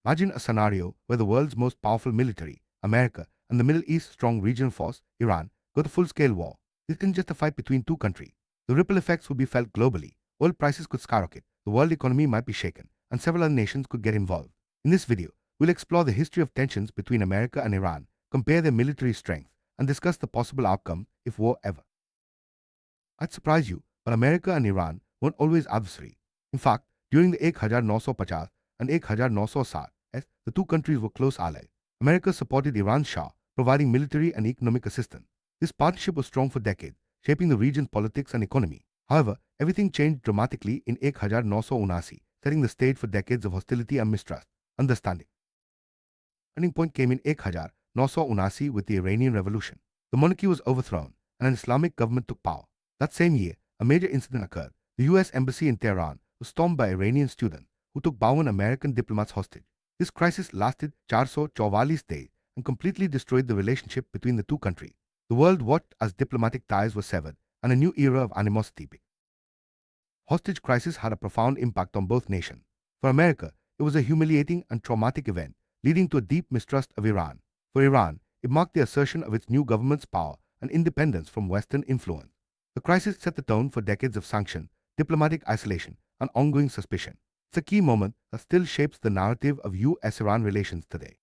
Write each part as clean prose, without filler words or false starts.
Imagine a scenario where the world's most powerful military, America, and the Middle East's strong regional force, Iran, go to full-scale war. This isn't just a fight between two countries. The ripple effects would be felt globally. Oil prices could skyrocket, the world economy might be shaken, and several other nations could get involved. In this video, we'll explore the history of tensions between America and Iran, compare their military strength, and discuss the possible outcome if war ever. I'd surprise you, but America and Iran weren't always adversaries. In fact, during the 1950 and 1960s, the two countries were close allies. America supported Iran's Shah, providing military and economic assistance. This partnership was strong for decades, shaping the region's politics and economy. However, everything changed dramatically in 1979, setting the stage for decades of hostility and mistrust. Understanding. Turning point came in 1979 with the Iranian Revolution. The monarchy was overthrown, and an Islamic government took power. That same year, a major incident occurred. The U.S. Embassy in Tehran was stormed by Iranian students who took 52 American diplomats hostage. This crisis lasted 444 days and completely destroyed the relationship between the two countries. The world watched as diplomatic ties were severed and a new era of animosity began. Hostage crisis had a profound impact on both nations. For America, it was a humiliating and traumatic event, leading to a deep mistrust of Iran. For Iran, it marked the assertion of its new government's power and independence from Western influence. The crisis set the tone for decades of sanctions, diplomatic isolation, and ongoing suspicion. It's a key moment that still shapes the narrative of U.S.-Iran relations today.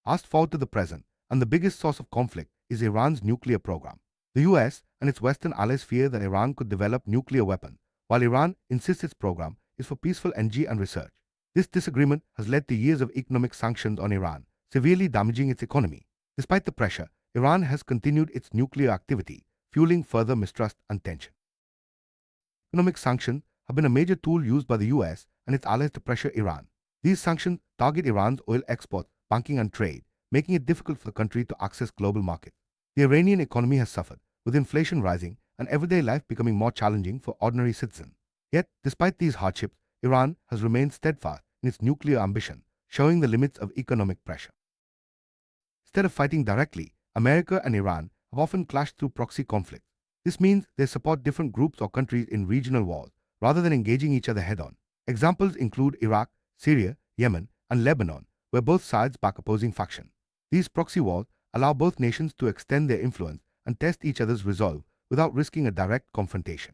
Fast forward to the present, and the biggest source of conflict is Iran's nuclear program. The U.S. and its Western allies fear that Iran could develop nuclear weapons, while Iran insists its program is for peaceful energy and research. This disagreement has led to years of economic sanctions on Iran, severely damaging its economy. Despite the pressure, Iran has continued its nuclear activity, fueling further mistrust and tension. Economic sanctions have been a major tool used by the U.S. and its allies to pressure Iran. These sanctions target Iran's oil exports, banking and trade, making it difficult for the country to access global markets. The Iranian economy has suffered, with inflation rising and everyday life becoming more challenging for ordinary citizens. Yet, despite these hardships, Iran has remained steadfast in its nuclear ambition, showing the limits of economic pressure. Instead of fighting directly, America and Iran have often clashed through proxy conflicts. This means they support different groups or countries in regional wars, rather than engaging each other head-on. Examples include Iraq, Syria, Yemen, and Lebanon, where both sides back opposing factions. These proxy wars allow both nations to extend their influence and test each other's resolve without risking a direct confrontation.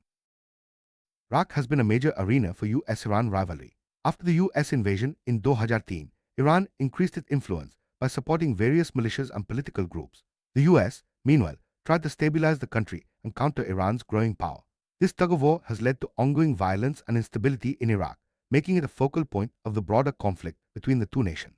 Iraq has been a major arena for U.S.-Iran rivalry. After the U.S. invasion in 2013, Iran increased its influence by supporting various militias and political groups. The U.S., meanwhile, tried to stabilize the country and counter Iran's growing power. This tug-of-war has led to ongoing violence and instability in Iraq, making it a focal point of the broader conflict between the two nations.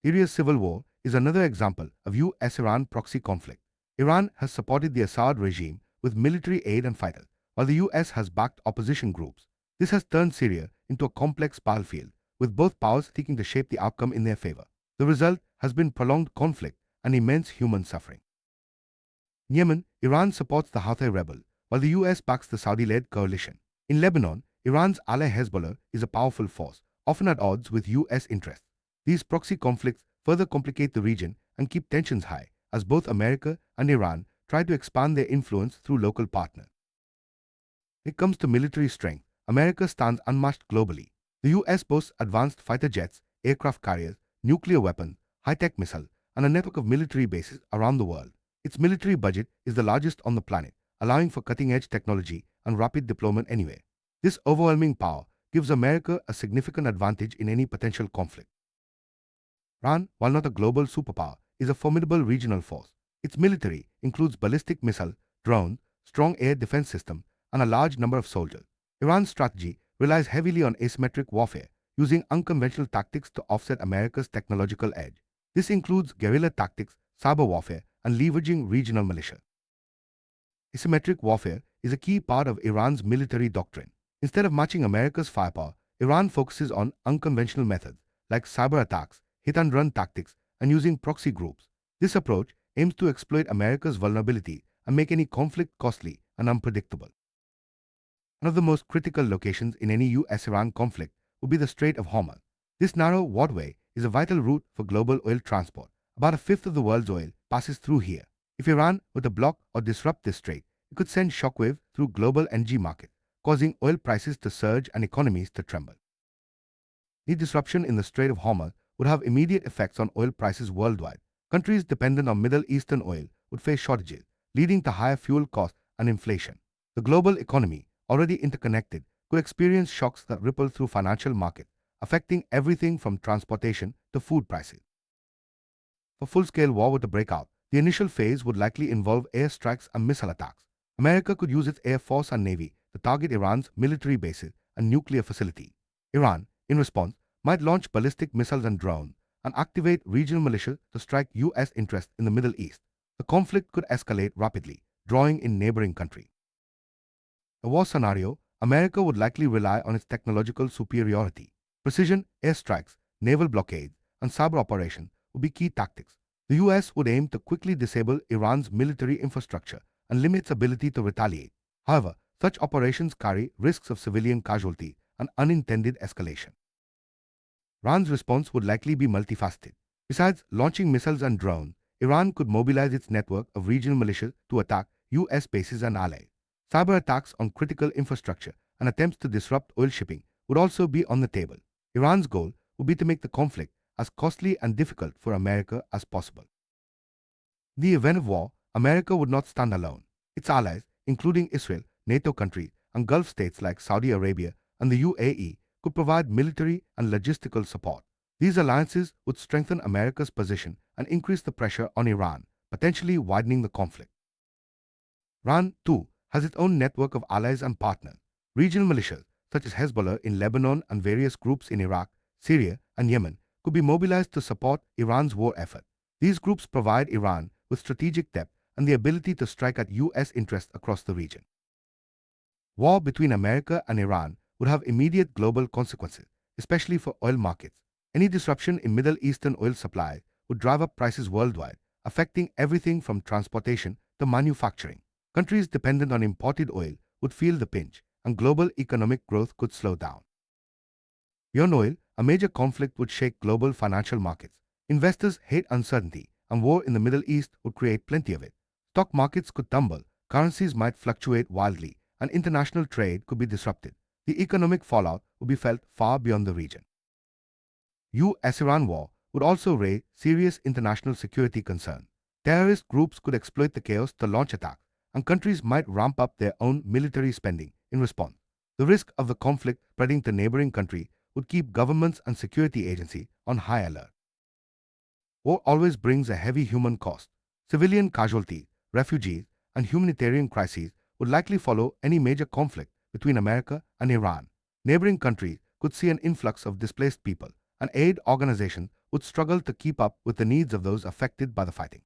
Syria's civil war is another example of U.S.-Iran proxy conflict. Iran has supported the Assad regime with military aid and fighters, while the U.S. has backed opposition groups. This has turned Syria into a complex battlefield, with both powers seeking to shape the outcome in their favor. The result has been prolonged conflict and immense human suffering. In Yemen, Iran supports the Houthi rebels, while the U.S. backs the Saudi-led coalition. In Lebanon, Iran's ally Hezbollah is a powerful force, often at odds with U.S. interests. These proxy conflicts further complicate the region and keep tensions high, as both America and Iran try to expand their influence through local partners. When it comes to military strength, America stands unmatched globally. The U.S. boasts advanced fighter jets, aircraft carriers, nuclear weapons, high-tech missiles, and a network of military bases around the world. Its military budget is the largest on the planet, allowing for cutting-edge technology and rapid deployment anywhere. This overwhelming power gives America a significant advantage in any potential conflict. Iran, while not a global superpower, is a formidable regional force. Its military includes ballistic missiles, drones, strong air defense systems, and a large number of soldiers. Iran's strategy relies heavily on asymmetric warfare, using unconventional tactics to offset America's technological edge. This includes guerrilla tactics, cyber warfare, and leveraging regional militia. Asymmetric warfare is a key part of Iran's military doctrine. Instead of matching America's firepower, Iran focuses on unconventional methods like cyber attacks, hit-and-run tactics, and using proxy groups. This approach aims to exploit America's vulnerability and make any conflict costly and unpredictable. One of the most critical locations in any U.S.-Iran conflict would be the Strait of Hormuz. This narrow waterway is a vital route for global oil transport. About a fifth of the world's oil passes through here. If Iran were to block or disrupt this strait, it could send shockwaves through global energy markets, causing oil prices to surge and economies to tremble. The disruption in the Strait of Hormuz would have immediate effects on oil prices worldwide. Countries dependent on Middle Eastern oil would face shortages, leading to higher fuel costs and inflation. The global economy, already interconnected, could experience shocks that ripple through financial markets, affecting everything from transportation to food prices. For full-scale war were to break out, the initial phase would likely involve airstrikes and missile attacks. America could use its air force and navy to target Iran's military bases and nuclear facility. Iran, in response, might launch ballistic missiles and drones and activate regional militias to strike U.S. interests in the Middle East. The conflict could escalate rapidly, drawing in neighboring countries. A war scenario, America would likely rely on its technological superiority. Precision airstrikes, naval blockades, and cyber operations would be key tactics. The US would aim to quickly disable Iran's military infrastructure and limit its ability to retaliate. However, such operations carry risks of civilian casualty and unintended escalation. Iran's response would likely be multifaceted. Besides launching missiles and drones, Iran could mobilize its network of regional militias to attack US bases and allies. Cyber attacks on critical infrastructure and attempts to disrupt oil shipping would also be on the table. Iran's goal would be to make the conflict as costly and difficult for America as possible. In the event of war, America would not stand alone. Its allies, including Israel, NATO countries, and Gulf states like Saudi Arabia and the UAE, could provide military and logistical support. These alliances would strengthen America's position and increase the pressure on Iran, potentially widening the conflict. Iran, too, has its own network of allies and partners. Regional militias, such as Hezbollah in Lebanon and various groups in Iraq, Syria, and Yemen, could be mobilized to support Iran's war effort. These groups provide Iran with strategic depth and the ability to strike at U.S. interests across the region. War between America and Iran would have immediate global consequences, especially for oil markets. Any disruption in Middle Eastern oil supply would drive up prices worldwide, affecting everything from transportation to manufacturing. Countries dependent on imported oil would feel the pinch, and global economic growth could slow down. Beyond oil, a major conflict would shake global financial markets. Investors hate uncertainty, and war in the Middle East would create plenty of it. Stock markets could tumble, currencies might fluctuate wildly, and international trade could be disrupted. The economic fallout would be felt far beyond the region. U.S.-Iran war would also raise serious international security concerns. Terrorist groups could exploit the chaos to launch attacks, and countries might ramp up their own military spending in response. The risk of the conflict spreading to neighboring countries would keep governments and security agencies on high alert. War always brings a heavy human cost. Civilian casualties, refugees, and humanitarian crises would likely follow any major conflict between America and Iran. Neighboring countries could see an influx of displaced people, and aid organizations would struggle to keep up with the needs of those affected by the fighting.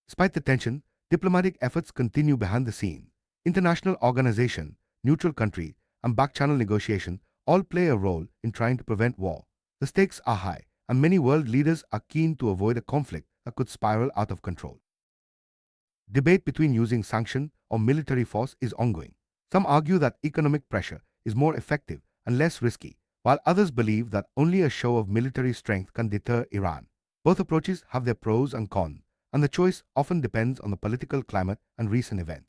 Despite the tension, diplomatic efforts continue behind the scenes. International organizations, neutral countries, and back-channel negotiations all play a role in trying to prevent war. The stakes are high, and many world leaders are keen to avoid a conflict that could spiral out of control. Debate between using sanctions or military force is ongoing. Some argue that economic pressure is more effective and less risky, while others believe that only a show of military strength can deter Iran. Both approaches have their pros and cons, and the choice often depends on the political climate and recent events.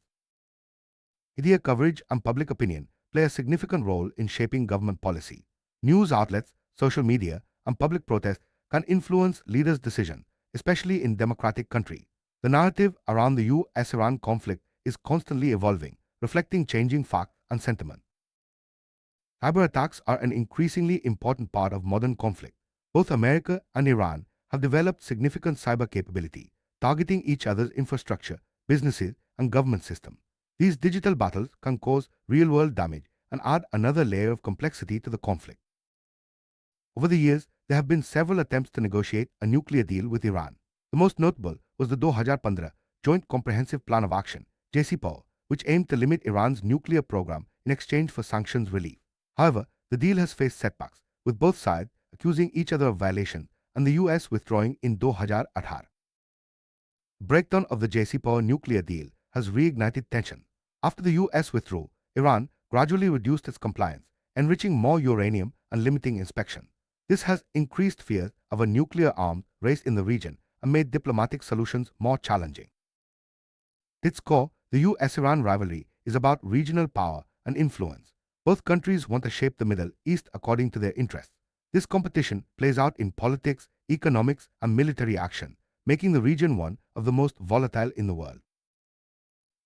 Media coverage and public opinion play a significant role in shaping government policy. News outlets, social media, and public protests can influence leaders' decisions, especially in democratic countries. The narrative around the U.S.-Iran conflict is constantly evolving, reflecting changing facts and sentiment. Cyber attacks are an increasingly important part of modern conflict. Both America and Iran have developed significant cyber capability, targeting each other's infrastructure, businesses, and government systems. These digital battles can cause real-world damage and add another layer of complexity to the conflict. Over the years, there have been several attempts to negotiate a nuclear deal with Iran. The most notable was the 2015 Joint Comprehensive Plan of Action, JCPOA, which aimed to limit Iran's nuclear program in exchange for sanctions relief. However, the deal has faced setbacks, with both sides accusing each other of violation and the US withdrawing in 2018. The breakdown of the JCPOA nuclear deal has reignited tension. After the US withdrew, Iran gradually reduced its compliance, enriching more uranium and limiting inspection. This has increased fears of a nuclear arms race in the region and made diplomatic solutions more challenging. At its core, the US-Iran rivalry is about regional power and influence. Both countries want to shape the Middle East according to their interests. This competition plays out in politics, economics, and military action, making the region one of the most volatile in the world.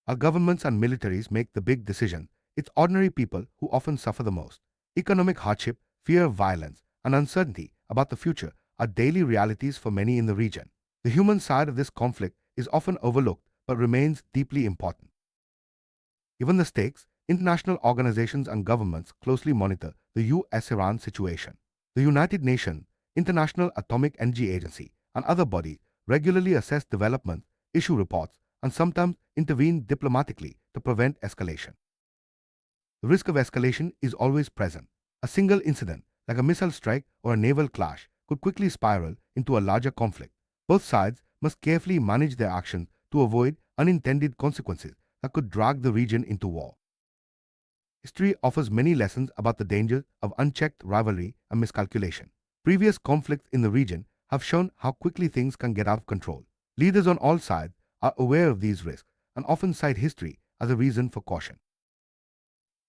Our governments and militaries make the big decisions. It's ordinary people who often suffer the most. Economic hardship, fear of violence, and uncertainty about the future are daily realities for many in the region. The human side of this conflict is often overlooked but remains deeply important. Given the stakes, international organizations and governments closely monitor the US-Iran situation. The United Nations, International Atomic Energy Agency, and other bodies regularly assess developments, issue reports, and sometimes intervene diplomatically to prevent escalation. The risk of escalation is always present. A single incident, like a missile strike or a naval clash, could quickly spiral into a larger conflict. Both sides must carefully manage their actions to avoid unintended consequences that could drag the region into war. History offers many lessons about the dangers of unchecked rivalry and miscalculation. Previous conflicts in the region have shown how quickly things can get out of control. Leaders on all sides are aware of these risks and often cite history as a reason for caution.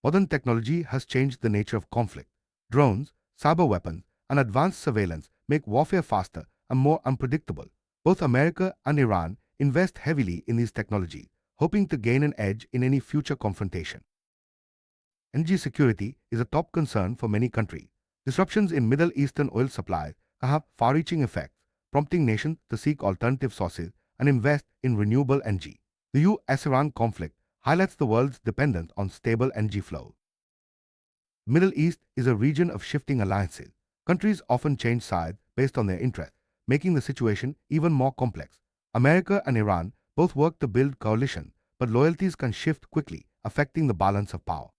Modern technology has changed the nature of conflict. Drones, cyber weapons, and advanced surveillance make warfare faster and more unpredictable. Both America and Iran invest heavily in these technologies, hoping to gain an edge in any future confrontation. Energy security is a top concern for many countries. Disruptions in Middle Eastern oil supplies can have far-reaching effects, prompting nations to seek alternative sources and invest in renewable energy. The US-Iran conflict highlights the world's dependence on stable energy flow. The Middle East is a region of shifting alliances. Countries often change sides based on their interests, making the situation even more complex. America and Iran both work to build coalitions, but loyalties can shift quickly, affecting the balance of power.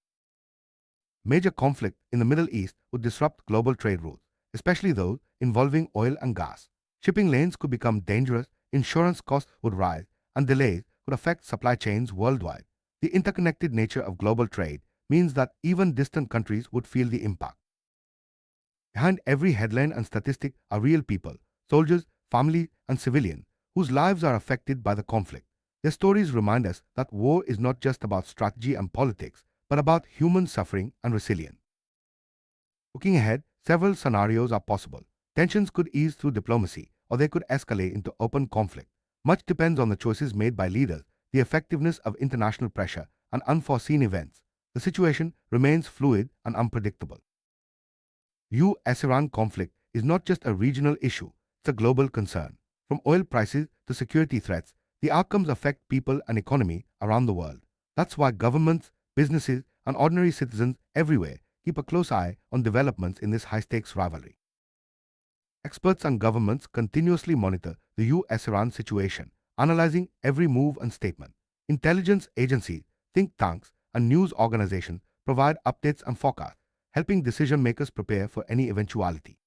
Major conflict in the Middle East would disrupt global trade routes, especially those involving oil and gas. Shipping lanes could become dangerous, insurance costs would rise, and delays could affect supply chains worldwide. The interconnected nature of global trade means that even distant countries would feel the impact. Behind every headline and statistic are real people, soldiers, families, and civilians whose lives are affected by the conflict. Their stories remind us that war is not just about strategy and politics, but about human suffering and resilience. Looking ahead, several scenarios are possible. Tensions could ease through diplomacy, or they could escalate into open conflict. Much depends on the choices made by leaders, the effectiveness of international pressure, and unforeseen events. The situation remains fluid and unpredictable. US-Iran conflict is not just a regional issue, it's a global concern. From oil prices to security threats, the outcomes affect people and economy around the world. That's why governments, businesses, and ordinary citizens everywhere keep a close eye on developments in this high-stakes rivalry. Experts and governments continuously monitor the US-Iran situation, analyzing every move and statement. Intelligence agencies, think tanks, and news organizations provide updates and forecasts, helping decision-makers prepare for any eventuality.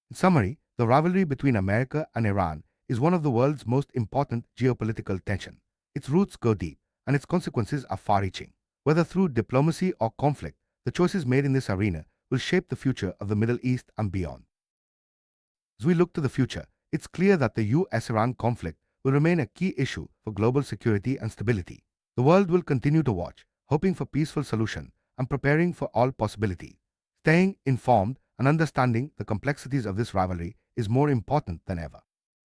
In summary, the rivalry between America and Iran is one of the world's most important geopolitical tensions. Its roots go deep, and its consequences are far-reaching. Whether through diplomacy or conflict, the choices made in this arena will shape the future of the Middle East and beyond. As we look to the future, it's clear that the US-Iran conflict will remain a key issue for global security and stability. The world will continue to watch, hoping for peaceful solutions and preparing for all possibilities. Staying informed and understanding the complexities of this rivalry is more important than ever.